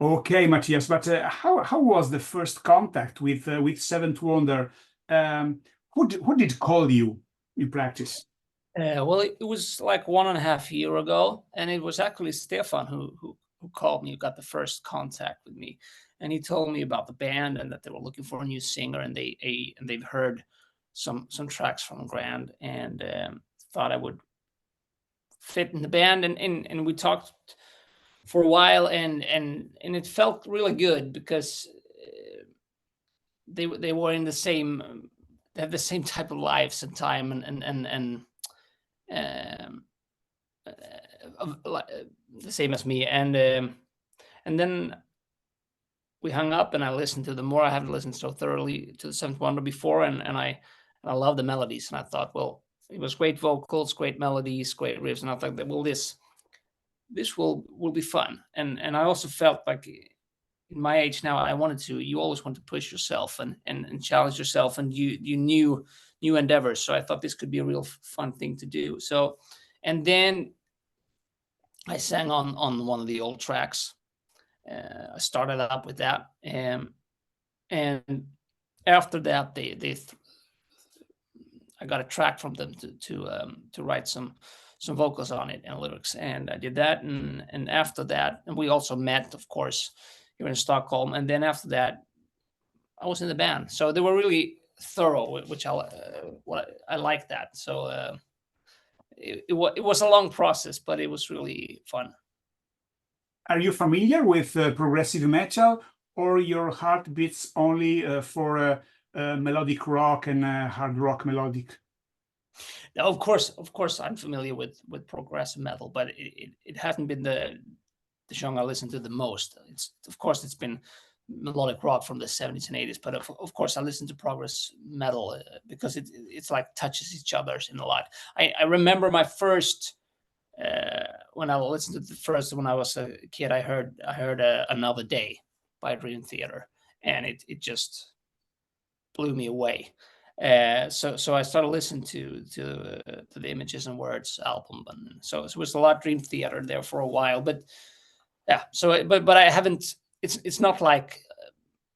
Okay, Matthias, but how was the first contact with Seventh Wonder? Who did call you in practice? Well, it was like 1.5 years ago, and it was actually Stefan who called me, who got the first contact with me, and he told me about the band and that they were looking for a new singer, and they've heard some tracks from Grand, and thought I would fit in the band, and we talked for a while, and it felt really good because they were in the same, they have the same type of lives and time, and um, the same as me, and then we hung up, and I listened to them more. I haven't listened so thoroughly to the Seventh Wonder before, and I love the melodies, and I thought, well, it was great vocals, great melodies, great riffs, and I thought that, well, this will be fun, and I also felt like in my age now, you always want to push yourself and challenge yourself, and you new endeavors. So I thought this could be a real fun thing to do. So, and then I sang on one of the old tracks. I started up with that, and after that, I got a track from them to write some vocals on it and lyrics, and I did that, and after that, and we also met, of course, here in Stockholm, and then after that, I was in the band. So they were really thorough, which I like that. So it was a long process, but it was really fun. Are you familiar with progressive metal, or your heart beats only for melodic rock and hard rock melodic? Now, of course, I'm familiar with progressive metal, but it hasn't been the genre I listen to the most. It's been melodic rock from the 70s and 80s, but of course I listen to progress metal because it's like touches each other's in a lot. I remember my first when I listened to the first, when I was a kid, I heard Another Day by Dream Theater, and it just blew me away. So I started listening to the Images and Words album, and so it was a lot Dream Theater there for a while. But yeah, so but I haven't. It's not like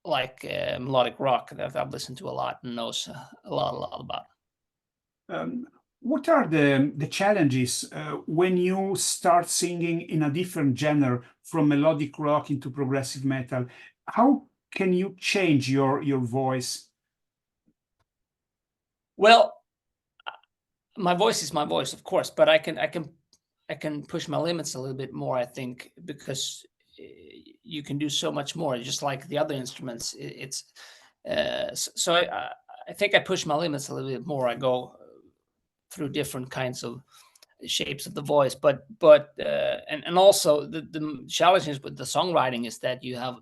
melodic rock that I've listened to a lot and knows a lot about. What are the challenges when you start singing in a different genre from melodic rock into progressive metal? How can you change your voice? Well, my voice is my voice, of course, but I can push my limits a little bit more, I think, because you can do so much more, just like the other instruments. So I think I push my limits a little bit more. I go through different kinds of shapes of the voice, but and also the challenges with the songwriting is that you have,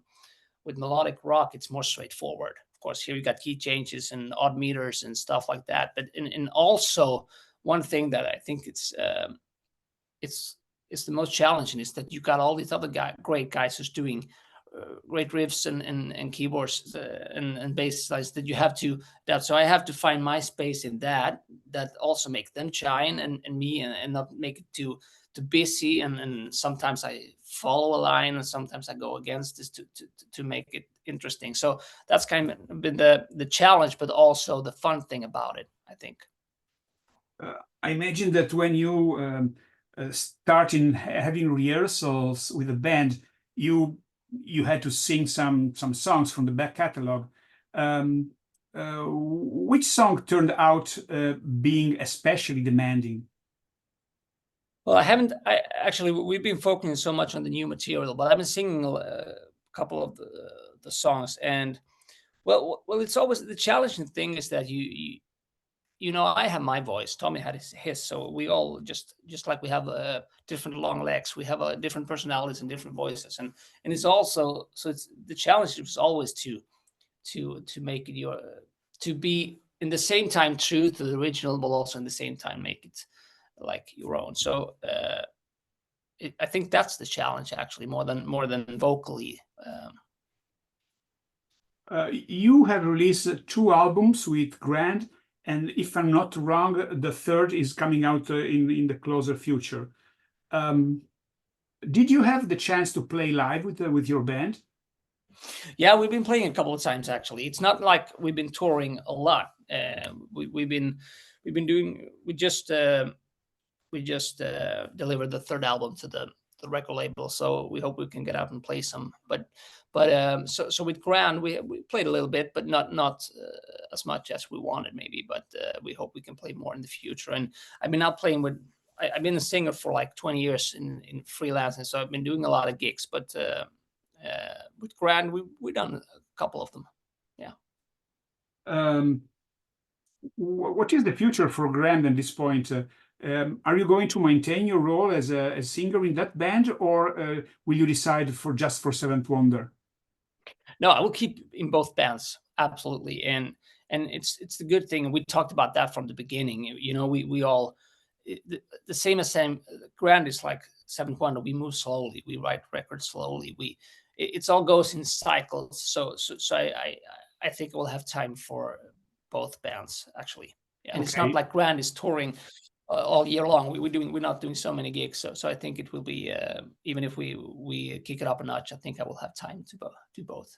with melodic rock, it's more straightforward. Of course, here you got key changes and odd meters and stuff like that. But and also one thing that I think it's the most challenging is that you got all these other great guys who's doing great riffs and keyboards and bass lines that you have to that. So I have to find my space in that also make them shine and me, and not make it too busy. And sometimes I follow a line, and sometimes I go against this to make it interesting. So that's kind of been the challenge, but also the fun thing about it, I think. I imagine that when you start in having rehearsals with a band, you had to sing some songs from the back catalog. Which song turned out being especially demanding? Well, I actually, we've been focusing so much on the new material, but I've been singing a couple of the songs, and well, it's always the challenging thing is that you know, I have my voice, Tommy had his, so we all just like we have different long legs, we have different personalities and different voices, and it's also, so it's the challenge is always to make it to be in the same time true to the original, but also in the same time make it like your own. So I think that's the challenge, actually, more than vocally. You have released 2 albums with Grand, and if I'm not wrong, the third is coming out in the closer future. Did you have the chance to play live with your band? Yeah, we've been playing a couple of times actually. It's not like we've been touring a lot. We've been doing. We just delivered the third album to the record label, so we hope we can get out and play some. So with Grand, we played a little bit, but not as much as we wanted maybe. But we hope we can play more in the future. And I've been out playing with. I've been a singer for like 20 years in freelancing, so I've been doing a lot of gigs. But with Grand, we've done a couple of them. Yeah. What is the future for Grand at this point? Are you going to maintain your role as a singer in that band, or will you decide for Seventh Wonder? No, I will keep in both bands, absolutely. And it's the good thing, and we talked about that from the beginning. You know, we all the same as Grand is like Seventh Wonder. We move slowly. We write records slowly. It's all goes in cycles. So I think we'll have time for both bands actually. Yeah. And it's not like Grand is touring all year long. We're not doing so many gigs. So I think it will be even if we kick it up a notch, I think I will have time to do both.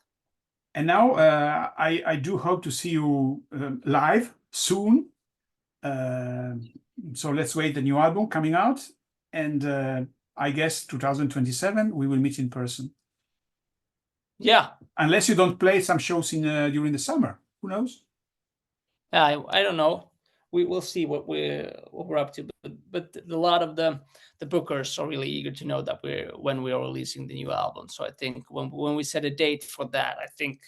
And now I do hope to see you live soon. So let's wait the new album coming out, and I guess 2027 we will meet in person. Yeah. Unless you don't play some shows during the summer, who knows? I don't know. We will see what we're up to, but a lot of the bookers are really eager to know that when we are releasing the new album. So I think when we set a date for that, I think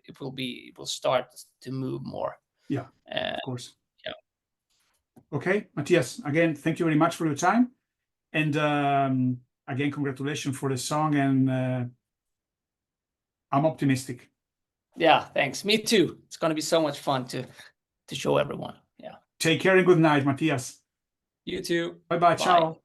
it will start to move more. Yeah, of course. Yeah. Okay, Mattias, again, thank you very much for your time, and again, congratulations for the song, and I'm optimistic. Yeah, thanks. Me too. It's going to be so much fun to show everyone. Yeah. Take care and good night, Mattias. You too. Bye-bye. Ciao.